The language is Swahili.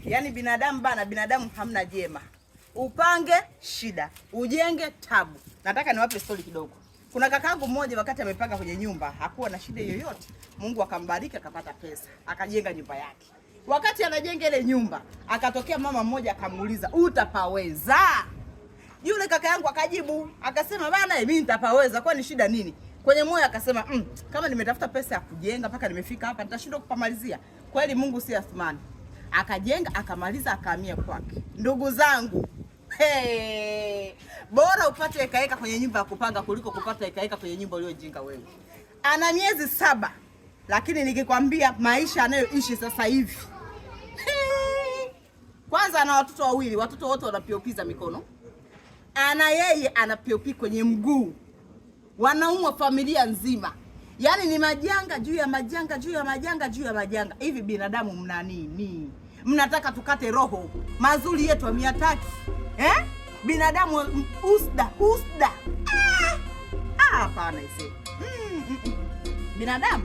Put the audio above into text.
Yaani binadamu bana, binadamu hamna jema. Upange shida, ujenge tabu. Nataka niwape story kidogo. Kuna kakaangu mmoja wakati amepanga kwenye nyumba, hakuwa na shida yoyote. Mungu akambariki akapata pesa, akajenga nyumba yake. Wakati anajenga ile nyumba, akatokea mama mmoja akamuuliza, "Utapaweza?" Yule kaka yangu akajibu, akasema, "Bana, mimi nitapaweza, kwani shida nini?" Kwenye moyo akasema, kama nimetafuta pesa ya kujenga mpaka nimefika hapa, nitashindwa kupamalizia. Kweli Mungu si Athmani. Akajenga, akamaliza, akahamia kwake. Ndugu zangu, bora upate ekaeka kwenye nyumba ya kupanga kuliko kupata ekaeka kwenye nyumba uliyojenga wewe. Ana miezi 7, lakini nikikwambia maisha anayoishi sasa hivi. Kwanza ana watoto wawili, watoto wote wana POP za mikono. Ana yeye ana POP kwenye mguu. Wanaumwa familia nzima. Yaani ni majanga juu ya majanga juu ya majanga juu ya majanga. Hivi binadamu mna nini? Mnataka tukate roho mazuri yetu hamyataki. Binadamu usda. Hapana ise. Binadamu.